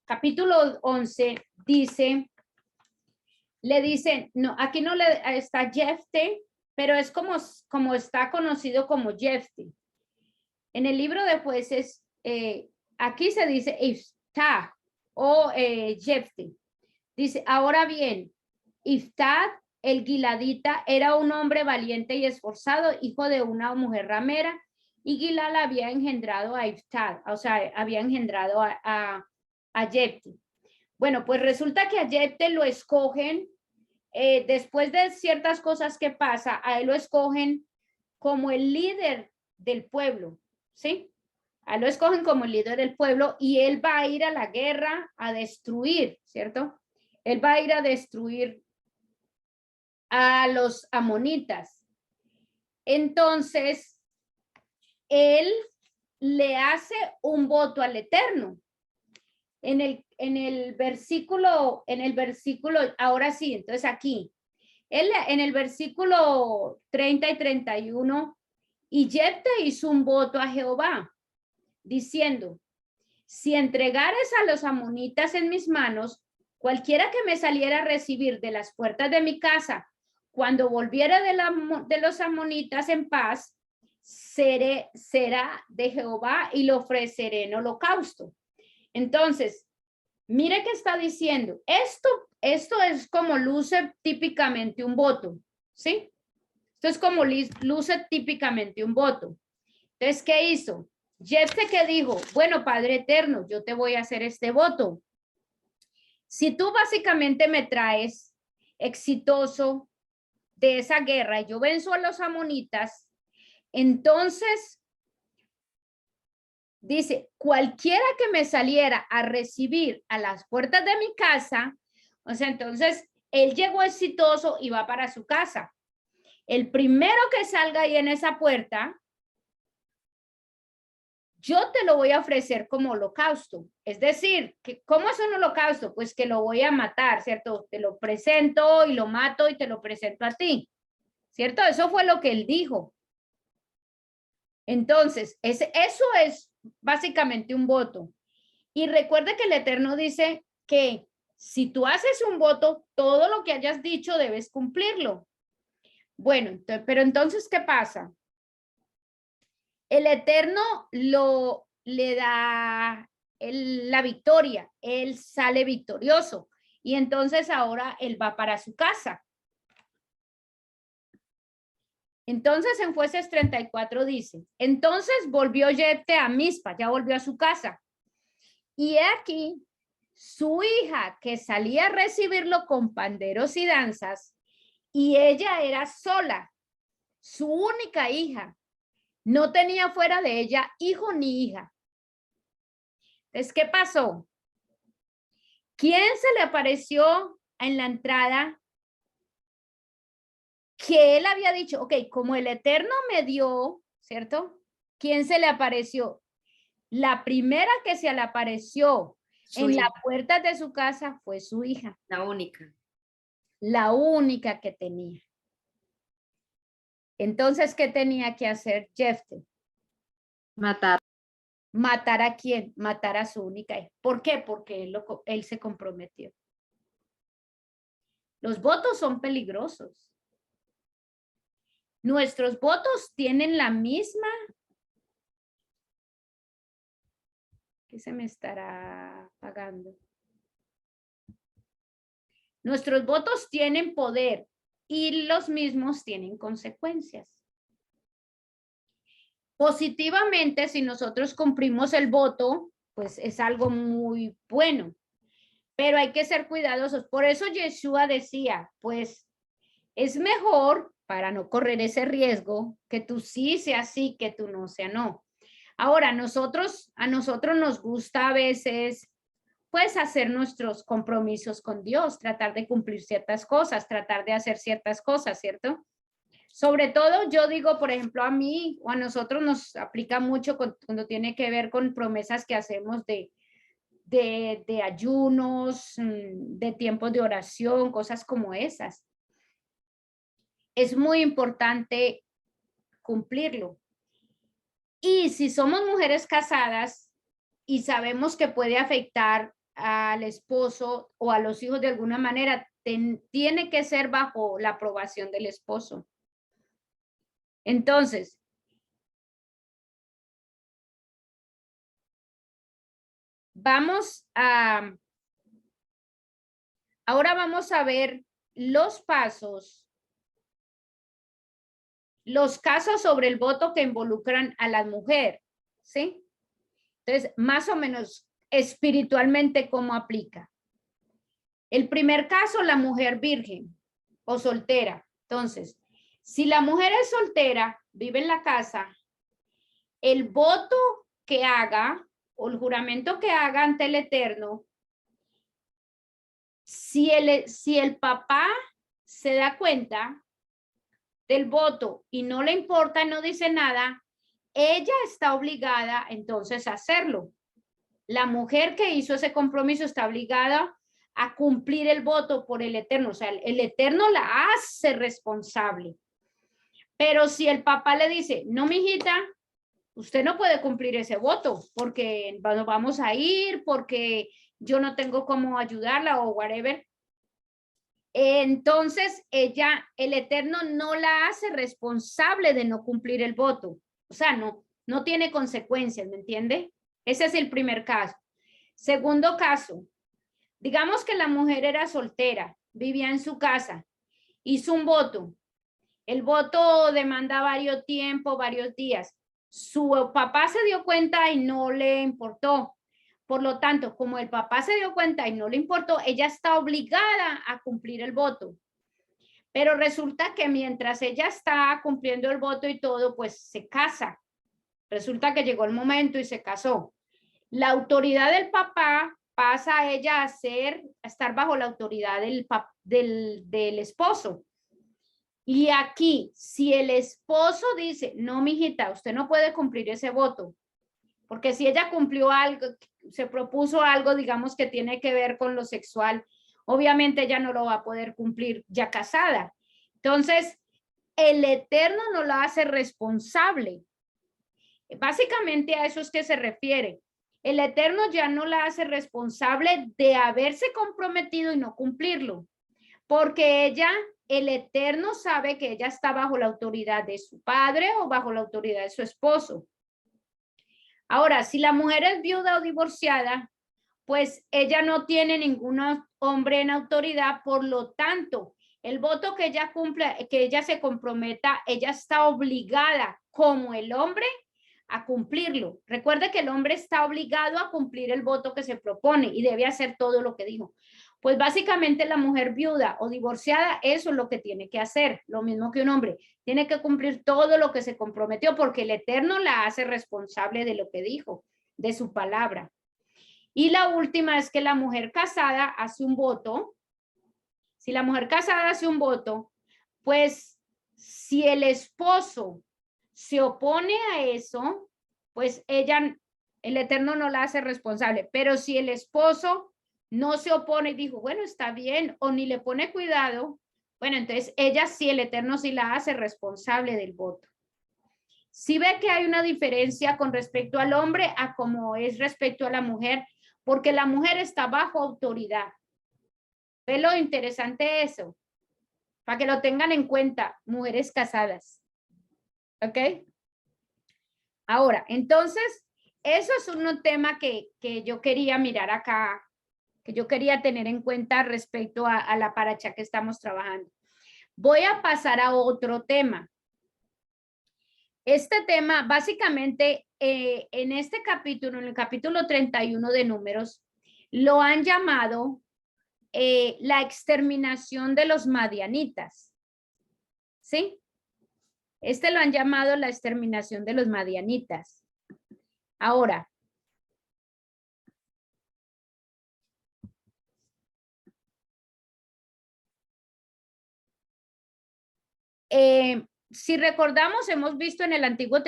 capítulo 11 le dicen, no, aquí no está Jefte, pero es como está conocido como Jefte. En el libro de Jueces, aquí se dice Iftah o Jefte. Dice, ahora bien, Iftah, el giladita, era un hombre valiente y esforzado, hijo de una mujer ramera, y Gilal había engendrado a Iftah, o sea, había engendrado a Jefte. Bueno, pues resulta que a Jefte lo escogen, después de ciertas cosas que pasa, a él lo escogen como el líder del pueblo, ¿sí? A él lo escogen como el líder del pueblo y él va a ir a la guerra a destruir, ¿cierto? Él va a ir a destruir a los amonitas. Entonces, él le hace un voto al Eterno. En el versículo, ahora sí, entonces aquí, en el versículo 30 y 31, y Jefte hizo un voto a Jehová, diciendo, si entregares a los amonitas en mis manos, cualquiera que me saliera a recibir de las puertas de mi casa, cuando volviera de los amonitas en paz, será de Jehová y lo ofreceré en holocausto. Entonces, mire que está diciendo, esto es como luce típicamente un voto, ¿sí? Esto es como luce típicamente un voto. Entonces, ¿qué hizo? Jefte que dijo, bueno, Padre Eterno, yo te voy a hacer este voto. Si tú básicamente me traes exitoso de esa guerra y yo venzo a los amonitas, entonces dice, cualquiera que me saliera a recibir a las puertas de mi casa, o sea, entonces él llegó exitoso y va para su casa. El primero que salga ahí en esa puerta, yo te lo voy a ofrecer como holocausto. Es decir, ¿cómo es un holocausto? Pues que lo voy a matar, ¿cierto? Te lo presento y lo mato y te lo presento a ti, ¿cierto? Eso fue lo que él dijo. Entonces, eso es básicamente un voto. Y recuerde que el Eterno dice que si tú haces un voto, todo lo que hayas dicho debes cumplirlo. Bueno, pero entonces, ¿qué pasa? El Eterno le da la victoria, él sale victorioso y entonces ahora él va para su casa. Entonces en Jueces 34 dice, entonces volvió Jefte a Mizpa, ya volvió a su casa. Y aquí su hija que salía a recibirlo con panderos y danzas, y ella era sola, su única hija. No tenía fuera de ella hijo ni hija. Entonces, ¿qué pasó? ¿Quién se le apareció en la entrada que él había dicho, ok, como el Eterno me dio, ¿cierto? ¿Quién se le apareció? La primera que se le apareció Su en la hija, puerta de su casa fue su hija, la única. la única que tenía. Entonces, ¿qué tenía que hacer Jefté? Matar. ¿Matar a quién? Matar a su única hija. ¿Por qué? Porque él se comprometió. Los votos son peligrosos. Nuestros votos tienen la misma. ¿Qué se me estará pagando? Nuestros votos tienen poder y los mismos tienen consecuencias. Positivamente, si nosotros cumplimos el voto, pues es algo muy bueno, pero hay que ser cuidadosos. Por eso Yeshua decía, pues es mejor para no correr ese riesgo que tú sí sea sí, que tú no sea no. Ahora, a nosotros nos gusta a veces pues hacer nuestros compromisos con Dios, tratar de cumplir ciertas cosas, tratar de hacer ciertas cosas, ¿cierto? Sobre todo yo digo, por ejemplo, a mí o a nosotros nos aplica mucho cuando tiene que ver con promesas que hacemos de ayunos, de tiempos de oración, cosas como esas. Es muy importante cumplirlo. Y si somos mujeres casadas y sabemos que puede afectar al esposo o a los hijos de alguna manera, tiene que ser bajo la aprobación del esposo. Entonces, ahora vamos a ver los pasos, los casos sobre el voto que involucran a la mujer, ¿sí? Entonces, más o menos espiritualmente, ¿cómo aplica? El primer caso, la mujer virgen o soltera. Entonces, si la mujer es soltera, vive en la casa, el voto que haga o el juramento que haga ante el Eterno, si el papá se da cuenta del voto y no le importa, no dice nada, ella está obligada entonces a hacerlo. La mujer que hizo ese compromiso está obligada a cumplir el voto por el Eterno, o sea, el Eterno la hace responsable. Pero si el papá le dice, no, mijita, usted no puede cumplir ese voto porque nos vamos a ir, porque yo no tengo cómo ayudarla o whatever. Entonces, el Eterno no la hace responsable de no cumplir el voto. O sea, no tiene consecuencias, ¿me entiende? Ese es el primer caso. Segundo caso, digamos que la mujer era soltera, vivía en su casa, hizo un voto. El voto demanda varios días. Su papá se dio cuenta y no le importó. Por lo tanto, como el papá se dio cuenta y no le importó, ella está obligada a cumplir el voto. Pero resulta que mientras ella está cumpliendo el voto y todo, pues se casa. Resulta que llegó el momento y se casó. La autoridad del papá pasa a ella a estar bajo la autoridad del esposo. Y aquí, si el esposo dice, no, mijita, usted no puede cumplir ese voto, porque si ella cumplió algo, se propuso algo, digamos, que tiene que ver con lo sexual, obviamente ella no lo va a poder cumplir ya casada. Entonces, el Eterno no la hace responsable. Básicamente a eso es que se refiere. El Eterno ya no la hace responsable de haberse comprometido y no cumplirlo, porque el Eterno sabe que ella está bajo la autoridad de su padre o bajo la autoridad de su esposo. Ahora, si la mujer es viuda o divorciada, pues ella no tiene ningún hombre en autoridad, por lo tanto, el voto que ella cumpla, que ella se comprometa, ella está obligada, como el hombre, a cumplirlo. Recuerde que el hombre está obligado a cumplir el voto que se propone y debe hacer todo lo que dijo. Pues básicamente la mujer viuda o divorciada, eso es lo que tiene que hacer, lo mismo que un hombre. Tiene que cumplir todo lo que se comprometió porque el Eterno la hace responsable de lo que dijo, de su palabra. Y la última es que la mujer casada hace un voto. Si la mujer casada hace un voto, pues Si el esposo se opone a eso, pues ella, el Eterno no la hace responsable. Pero si el esposo no se opone y dijo, bueno, está bien, o ni le pone cuidado, bueno, entonces ella sí, el Eterno sí la hace responsable del voto. Si ve que hay una diferencia con respecto al hombre a como es respecto a la mujer, porque la mujer está bajo autoridad. ¿Ve lo interesante eso? Para que lo tengan en cuenta, mujeres casadas. ¿Ok? Ahora, entonces, eso es un tema que yo quería mirar acá, que yo quería tener en cuenta respecto a la paracha que estamos trabajando. Voy a pasar a otro tema. Este tema, básicamente, en este capítulo, en el capítulo 31 de Números, lo han llamado la exterminación de los madianitas. ¿Sí? Este lo han llamado la exterminación de los madianitas. Ahora, si recordamos, hemos visto en el Antiguo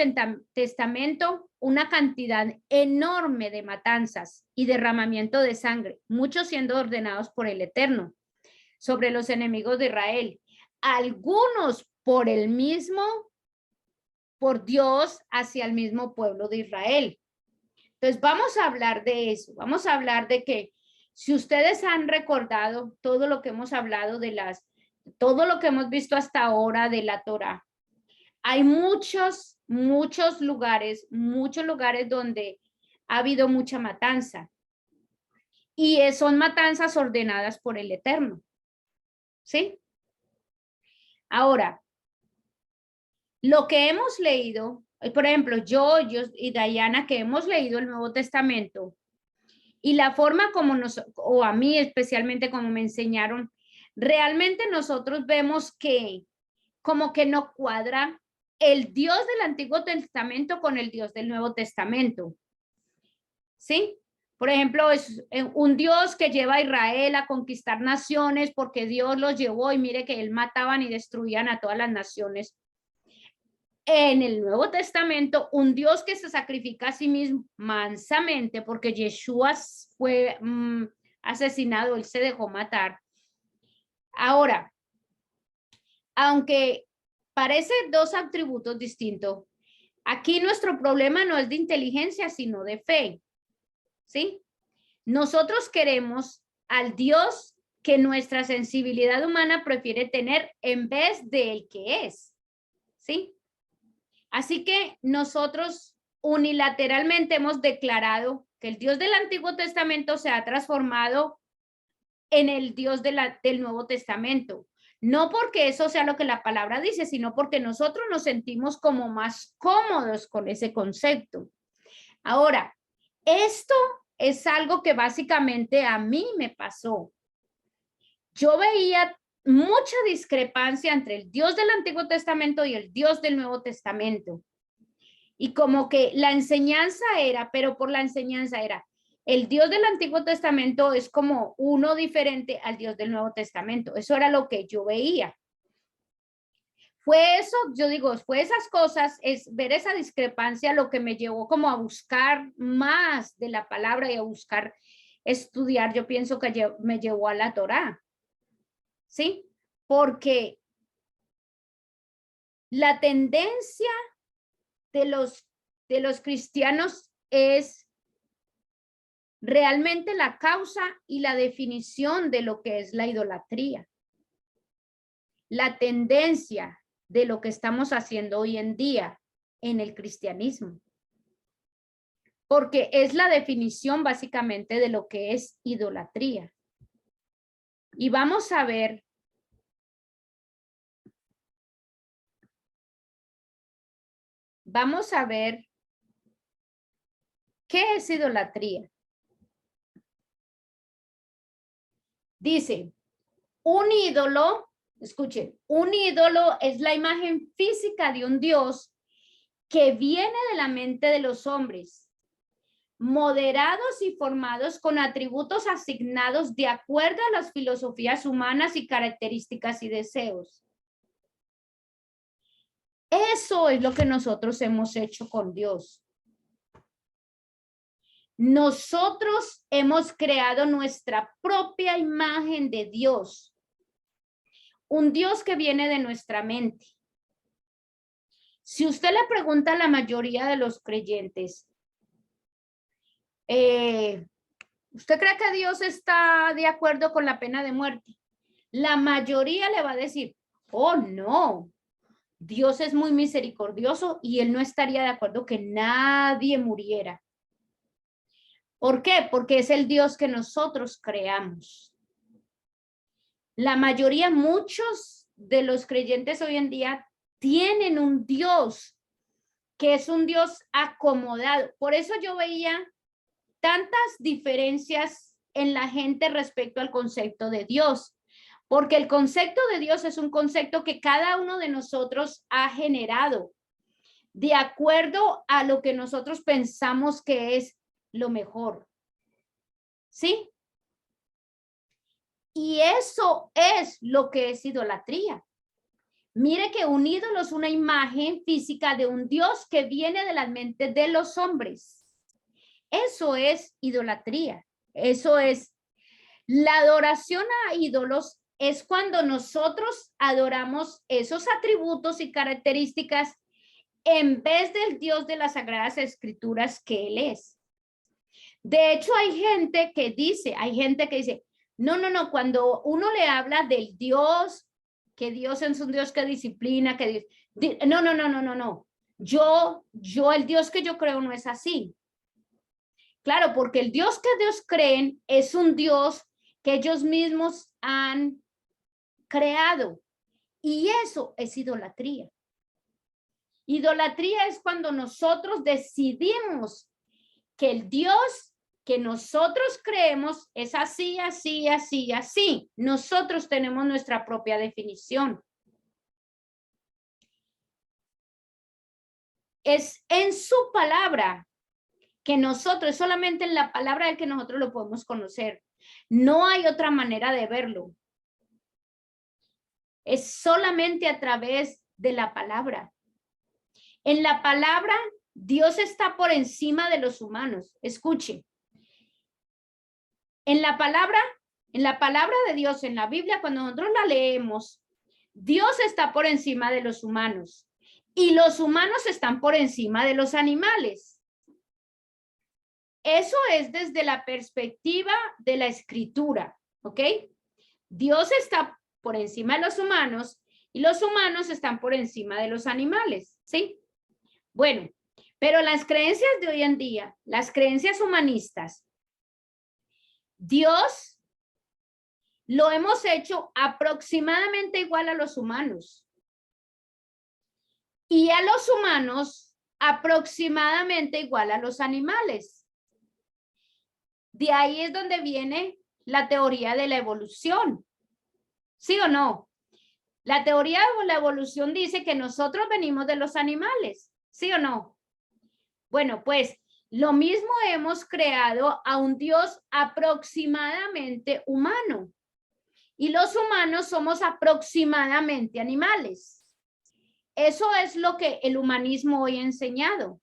Testamento una cantidad enorme de matanzas y derramamiento de sangre, muchos siendo ordenados por el Eterno sobre los enemigos de Israel, algunos por Dios hacia el mismo pueblo de Israel. Entonces vamos a hablar de eso, vamos a hablar de que si ustedes han recordado todo lo que hemos hablado todo lo que hemos visto hasta ahora de la Torá, hay muchos lugares donde ha habido mucha matanza y son matanzas ordenadas por el Eterno. ¿Sí? Ahora, lo que hemos leído, por ejemplo, yo y Dayana, que hemos leído el Nuevo Testamento, y la forma como o a mí especialmente como me enseñaron, realmente nosotros vemos que como que no cuadra el Dios del Antiguo Testamento con el Dios del Nuevo Testamento. ¿Sí? Por ejemplo, es un Dios que lleva a Israel a conquistar naciones porque Dios los llevó y mire que él mataban y destruían a todas las naciones. En el Nuevo Testamento, un Dios que se sacrifica a sí mismo mansamente porque Yeshua fue asesinado, él se dejó matar. Ahora, aunque parecen dos atributos distintos, aquí nuestro problema no es de inteligencia, sino de fe. ¿Sí? Nosotros queremos al Dios que nuestra sensibilidad humana prefiere tener en vez del que es. ¿Sí? Así que nosotros unilateralmente hemos declarado que el Dios del Antiguo Testamento se ha transformado en el Dios del Nuevo Testamento. No porque eso sea lo que la palabra dice, sino porque nosotros nos sentimos como más cómodos con ese concepto. Ahora, esto es algo que básicamente a mí me pasó. Yo veía mucha discrepancia entre el Dios del Antiguo Testamento y el Dios del Nuevo Testamento. Y como que la enseñanza era, pero por la enseñanza era, el Dios del Antiguo Testamento es como uno diferente al Dios del Nuevo Testamento. Eso era lo que yo veía. Fue eso, yo digo, fue esas cosas, es ver esa discrepancia lo que me llevó como a buscar más de la palabra y a buscar estudiar. Yo pienso que me llevó a la Torá. ¿Sí? Porque la tendencia de los cristianos es realmente la causa y la definición de lo que es la idolatría. La tendencia de lo que estamos haciendo hoy en día en el cristianismo. Porque es la definición básicamente de lo que es idolatría. Y vamos a ver qué es idolatría. Dice, un ídolo, escuchen, un ídolo es la imagen física de un Dios que viene de la mente de los hombres, moderados y formados con atributos asignados de acuerdo a las filosofías humanas y características y deseos. Eso es lo que nosotros hemos hecho con Dios. Nosotros hemos creado nuestra propia imagen de Dios. Un Dios que viene de nuestra mente. Si usted le pregunta a la mayoría de los creyentes, ¿usted cree que Dios está de acuerdo con la pena de muerte? La mayoría le va a decir, oh no, Dios es muy misericordioso y Él no estaría de acuerdo que nadie muriera. ¿Por qué? Porque es el Dios que nosotros creamos. La mayoría, muchos de los creyentes hoy en día tienen un Dios que es un Dios acomodado. Por eso yo veía tantas diferencias en la gente respecto al concepto de Dios, porque el concepto de Dios es un concepto que cada uno de nosotros ha generado de acuerdo a lo que nosotros pensamos que es lo mejor. ¿Sí? Y eso es lo que es idolatría. Mire que un ídolo es una imagen física de un Dios que viene de las mentes de los hombres. Eso es idolatría. Eso es la adoración a ídolos. Es cuando nosotros adoramos esos atributos y características en vez del Dios de las Sagradas Escrituras que Él es. De hecho, hay gente que dice, no, cuando uno le habla del Dios, que Dios es un Dios que disciplina, que no. El Dios que yo creo no es así. Claro, porque el Dios que ellos creen es un Dios que ellos mismos han creado. Y eso es idolatría. Idolatría es cuando nosotros decidimos que el Dios que nosotros creemos es así, así, así, así. Nosotros tenemos nuestra propia definición. Es en su palabra que nosotros, solamente en la palabra de que nosotros lo podemos conocer. No hay otra manera de verlo. Es solamente a través de la palabra. En la palabra, Dios está por encima de los humanos. Escuche. En la palabra de Dios, en la Biblia, cuando nosotros la leemos, Dios está por encima de los humanos y los humanos están por encima de los animales. Eso es desde la perspectiva de la escritura, ¿ok? Dios está por encima de los humanos y los humanos están por encima de los animales, ¿sí? Bueno, pero las creencias de hoy en día, las creencias humanistas, Dios lo hemos hecho aproximadamente igual a los humanos. Y a los humanos aproximadamente igual a los animales. De ahí es donde viene la teoría de la evolución. ¿Sí o no? La teoría de la evolución dice que nosotros venimos de los animales. ¿Sí o no? Bueno, pues lo mismo hemos creado a un Dios aproximadamente humano. Y los humanos somos aproximadamente animales. Eso es lo que el humanismo hoy ha enseñado,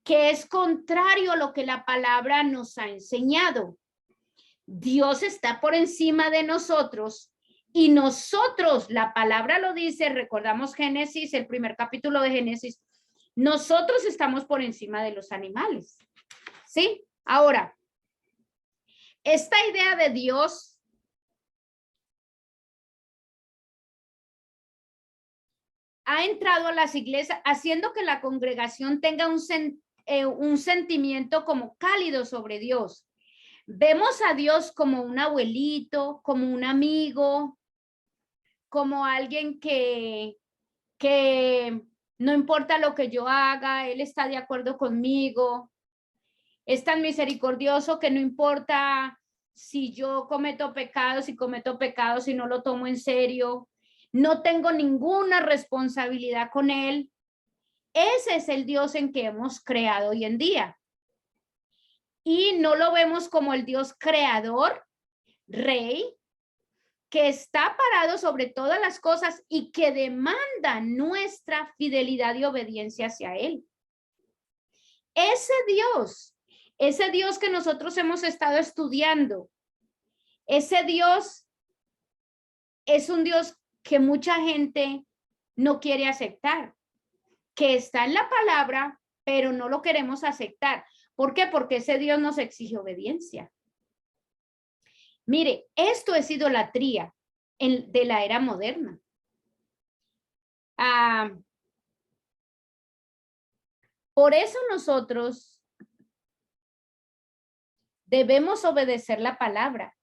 que es contrario a lo que la palabra nos ha enseñado. Dios está por encima de nosotros y nosotros, la palabra lo dice, recordamos Génesis, el primer capítulo de Génesis, nosotros estamos por encima de los animales. ¿Sí? Ahora, esta idea de Dios ha entrado a las iglesias haciendo que la congregación tenga un sentimiento como cálido sobre Dios. Vemos a Dios como un abuelito, como un amigo, como alguien que no importa lo que yo haga, Él está de acuerdo conmigo. Es tan misericordioso que no importa si yo cometo pecados, si no lo tomo en serio. No tengo ninguna responsabilidad con Él. Ese es el Dios en que hemos creado hoy en día. Y no lo vemos como el Dios creador, rey, que está parado sobre todas las cosas y que demanda nuestra fidelidad y obediencia hacia Él. Ese Dios que nosotros hemos estado estudiando, ese Dios es un Dios que mucha gente no quiere aceptar, que está en la palabra, pero no lo queremos aceptar. ¿Por qué? Porque ese Dios nos exige obediencia. Mire, esto es idolatría de la era moderna. Por eso nosotros debemos obedecer la palabra.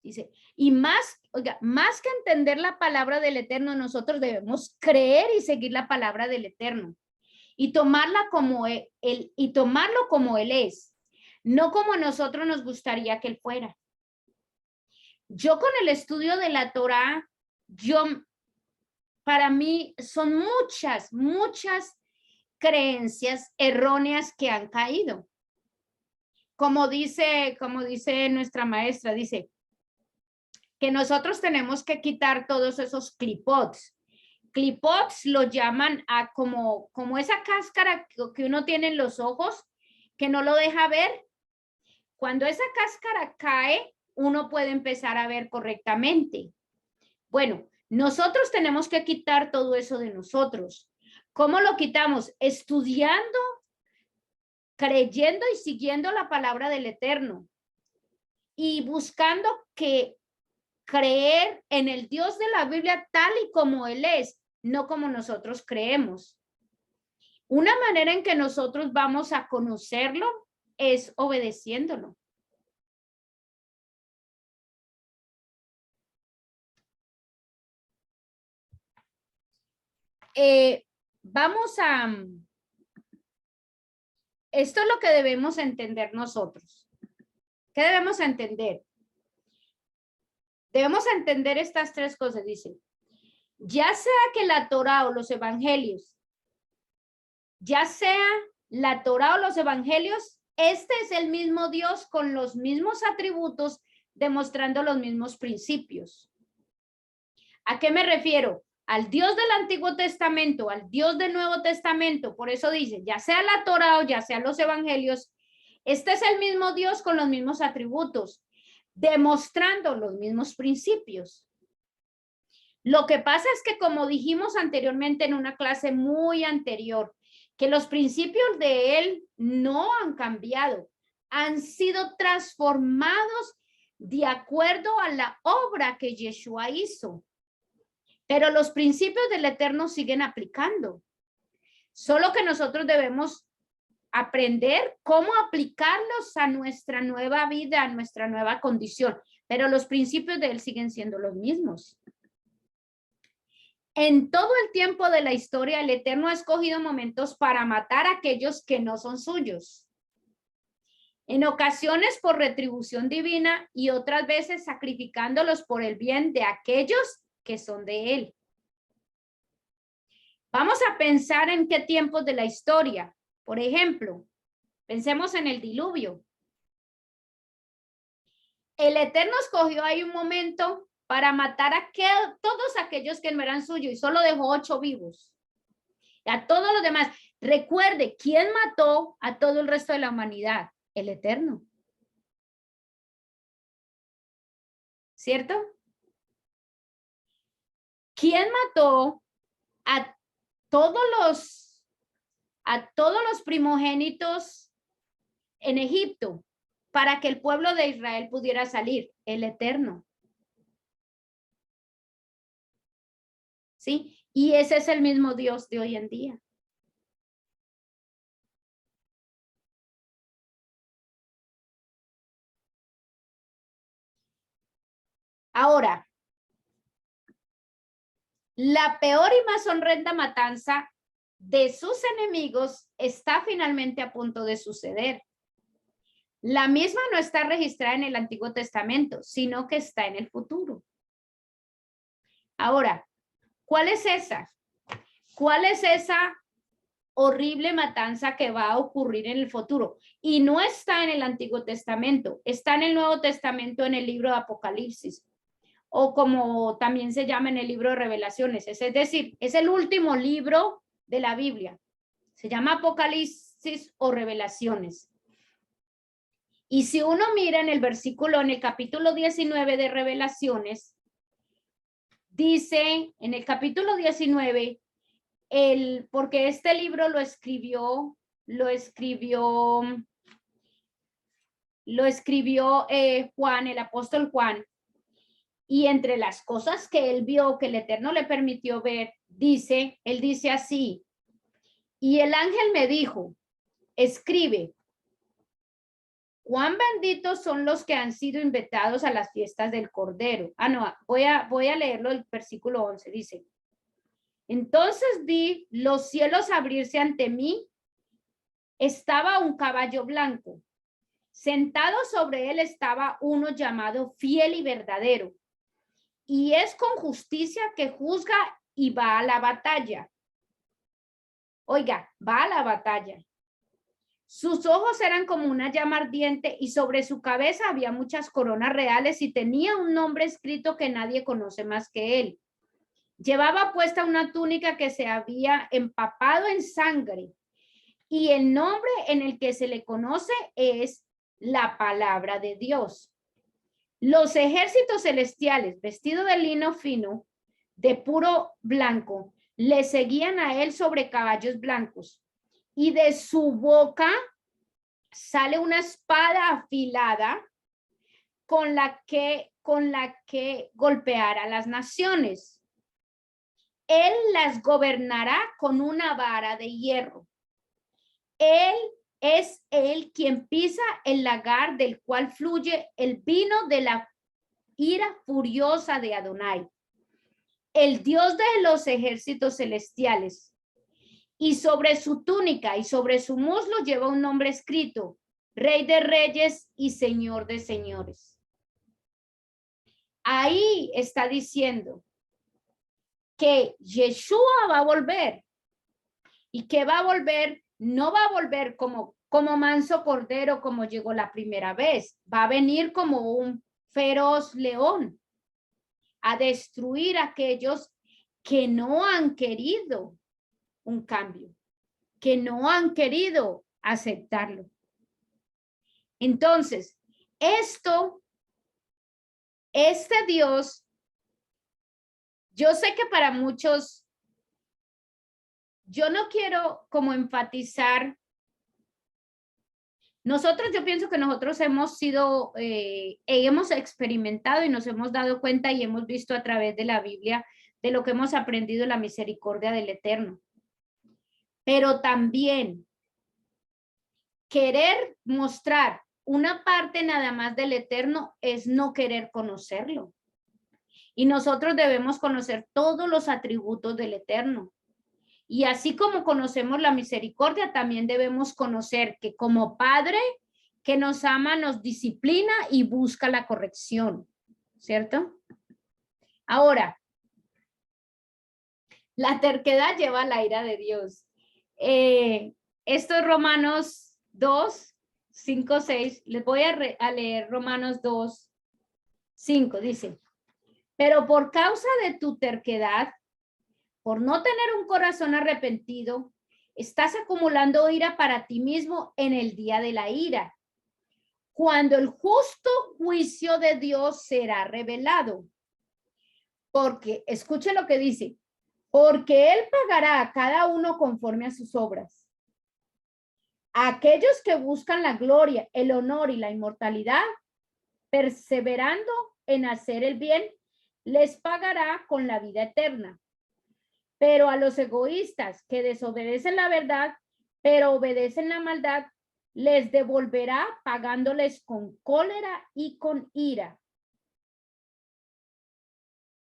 Dice, y más, oiga, más que entender la palabra del Eterno, nosotros debemos creer y seguir la palabra del Eterno y tomarla como y tomarlo como Él es, no como a nosotros nos gustaría que Él fuera. Yo con el estudio de la Torá, para mí son muchas creencias erróneas que han caído. Como dice nuestra maestra, dice que nosotros tenemos que quitar todos esos clipots. Clipots lo llaman a como esa cáscara que uno tiene en los ojos, que no lo deja ver. Cuando esa cáscara cae, uno puede empezar a ver correctamente. Bueno, nosotros tenemos que quitar todo eso de nosotros. ¿Cómo lo quitamos? Estudiando, creyendo y siguiendo la palabra del Eterno y buscando creer en el Dios de la Biblia tal y como Él es, no como nosotros creemos. Una manera en que nosotros vamos a conocerlo es obedeciéndolo. Esto es lo que debemos entender nosotros. ¿Qué debemos entender? Debemos entender estas tres cosas, dice. Ya sea que la Torá o los evangelios, este es el mismo Dios con los mismos atributos, demostrando los mismos principios. ¿A qué me refiero? Al Dios del Antiguo Testamento, al Dios del Nuevo Testamento. Por eso dice, ya sea la Torá o ya sea los evangelios, este es el mismo Dios con los mismos atributos, demostrando los mismos principios. Lo que pasa es que, como dijimos anteriormente en una clase muy anterior, que los principios de Él no han cambiado, han sido transformados de acuerdo a la obra que Yeshua hizo. Pero los principios del Eterno siguen aplicando. Solo que nosotros debemos aprender cómo aplicarlos a nuestra nueva vida, a nuestra nueva condición. Pero los principios de Él siguen siendo los mismos. En todo el tiempo de la historia, el Eterno ha escogido momentos para matar a aquellos que no son suyos. En ocasiones por retribución divina y otras veces sacrificándolos por el bien de aquellos que son de Él. Vamos a pensar en qué tiempos de la historia. Por ejemplo, pensemos en el diluvio. El Eterno escogió ahí un momento para matar a todos aquellos que no eran suyos y solo dejó 8 vivos. A todos los demás. Recuerde, ¿quién mató a todo el resto de la humanidad? El Eterno. ¿Cierto? ¿Quién mató a todos los primogénitos en Egipto para que el pueblo de Israel pudiera salir? El Eterno. ¿Sí? Y ese es el mismo Dios de hoy en día. Ahora, la peor y más horrenda matanza de sus enemigos está finalmente a punto de suceder. La misma no está registrada en el Antiguo Testamento, sino que está en el futuro. Ahora, ¿cuál es esa? ¿Cuál es esa horrible matanza que va a ocurrir en el futuro? Y no está en el Antiguo Testamento, está en el Nuevo Testamento, en el libro de Apocalipsis. o como también se llama en el libro de Revelaciones. Es decir, es el último libro de la Biblia. Se llama Apocalipsis o Revelaciones. Y si uno mira en el capítulo 19 de Revelaciones, dice en el capítulo 19, porque este libro lo escribió Juan, el apóstol Juan, y entre las cosas que él vio, que el Eterno le permitió ver, él dice así, y el ángel me dijo, escribe, cuán benditos son los que han sido invitados a las fiestas del Cordero. No, voy a leerlo el versículo 11, dice, entonces vi los cielos abrirse ante mí, estaba un caballo blanco, sentado sobre él estaba uno llamado Fiel y Verdadero, y es con justicia que juzga y va a la batalla. Oiga, va a la batalla. Sus ojos eran como una llama ardiente y sobre su cabeza había muchas coronas reales y tenía un nombre escrito que nadie conoce más que él. Llevaba puesta una túnica que se había empapado en sangre y el nombre en el que se le conoce es la palabra de Dios. Los ejércitos celestiales, vestidos de lino fino, de puro blanco, le seguían a él sobre caballos blancos. Y de su boca sale una espada afilada con la que golpear a las naciones. Él las gobernará con una vara de hierro. Él es él quien pisa el lagar del cual fluye el vino de la ira furiosa de Adonai, el Dios de los ejércitos celestiales. Y sobre su túnica y sobre su muslo lleva un nombre escrito, Rey de Reyes y Señor de Señores. Ahí está diciendo que Yeshua va a volver y que va a volver, no va a volver como manso cordero como llegó la primera vez, va a venir como un feroz león a destruir a aquellos que no han querido un cambio, que no han querido aceptarlo. Entonces, este Dios, yo sé que para muchos, yo no quiero como enfatizar, yo pienso que nosotros hemos experimentado y nos hemos dado cuenta y hemos visto a través de la Biblia de lo que hemos aprendido la misericordia del Eterno. Pero también querer mostrar una parte nada más del Eterno es no querer conocerlo. Y nosotros debemos conocer todos los atributos del Eterno. Y así como conocemos la misericordia, también debemos conocer que como Padre que nos ama, nos disciplina y busca la corrección, ¿cierto? Ahora, la terquedad lleva a la ira de Dios. Esto es Romanos 2, 5, 6. Les voy a leer Romanos 2, 5. Dice, pero por causa de tu terquedad, por no tener un corazón arrepentido, estás acumulando ira para ti mismo en el día de la ira, cuando el justo juicio de Dios será revelado. Porque, escuche lo que dice, porque él pagará a cada uno conforme a sus obras. A aquellos que buscan la gloria, el honor y la inmortalidad, perseverando en hacer el bien, les pagará con la vida eterna. Pero a los egoístas que desobedecen la verdad, pero obedecen la maldad, les devolverá pagándoles con cólera y con ira.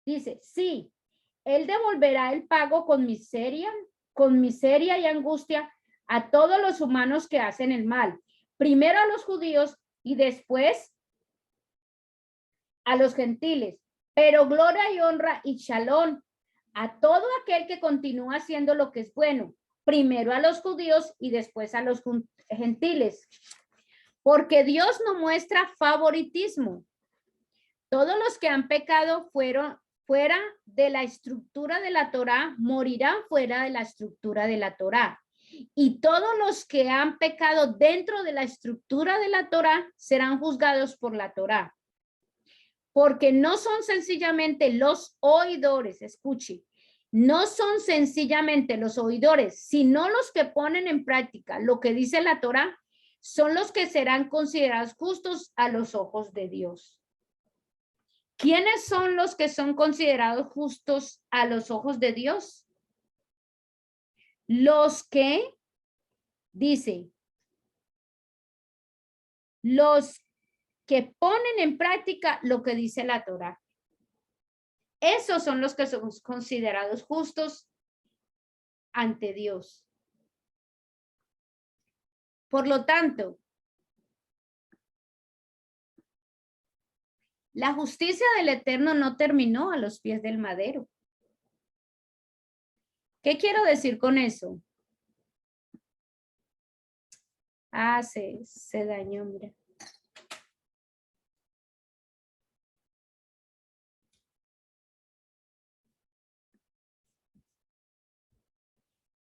Dice, sí, él devolverá el pago con miseria y angustia a todos los humanos que hacen el mal, primero a los judíos y después a los gentiles, pero gloria y honra y shalom a todo aquel que continúa haciendo lo que es bueno, primero a los judíos y después a los gentiles, porque Dios no muestra favoritismo, Todos los que han pecado fuera de la estructura de la Torá, morirán fuera de la estructura de la Torá. Y todos los que han pecado dentro de la estructura de la Torá serán juzgados por la Torá. Porque no son sencillamente los oidores, escuche, no son sencillamente los oidores, sino los que ponen en práctica lo que dice la Torá, son los que serán considerados justos a los ojos de Dios. ¿Quiénes son los que son considerados justos a los ojos de Dios? Los que, dice, los que ponen en práctica lo que dice la Torá. Esos son los que son considerados justos ante Dios. Por lo tanto, la justicia del Eterno no terminó a los pies del madero. ¿Qué quiero decir con eso? Ah, se dañó, mira.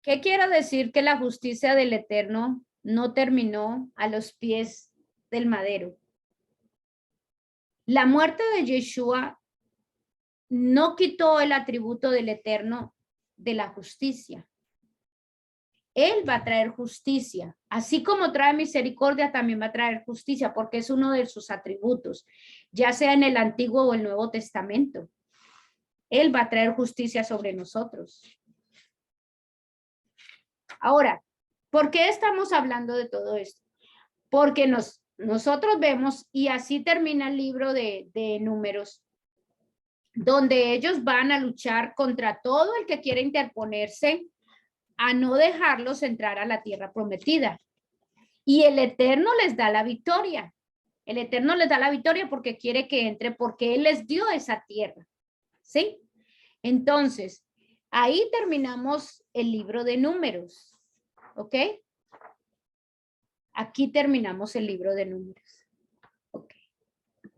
¿Qué quiero decir? Que la justicia del Eterno no terminó a los pies del madero. La muerte de Yeshua no quitó el atributo del Eterno de la justicia. Él va a traer justicia. Así como trae misericordia, también va a traer justicia, porque es uno de sus atributos, ya sea en el Antiguo o el Nuevo Testamento. Él va a traer justicia sobre nosotros. Ahora, ¿por qué estamos hablando de todo esto? Porque nosotros vemos, y así termina el libro de Números, donde ellos van a luchar contra todo el que quiere interponerse a no dejarlos entrar a la tierra prometida. Y el Eterno les da la victoria. El Eterno les da la victoria porque quiere que entre, porque Él les dio esa tierra. ¿Sí? Entonces, ahí terminamos el libro de Números. ¿Ok? Aquí terminamos el libro de Números.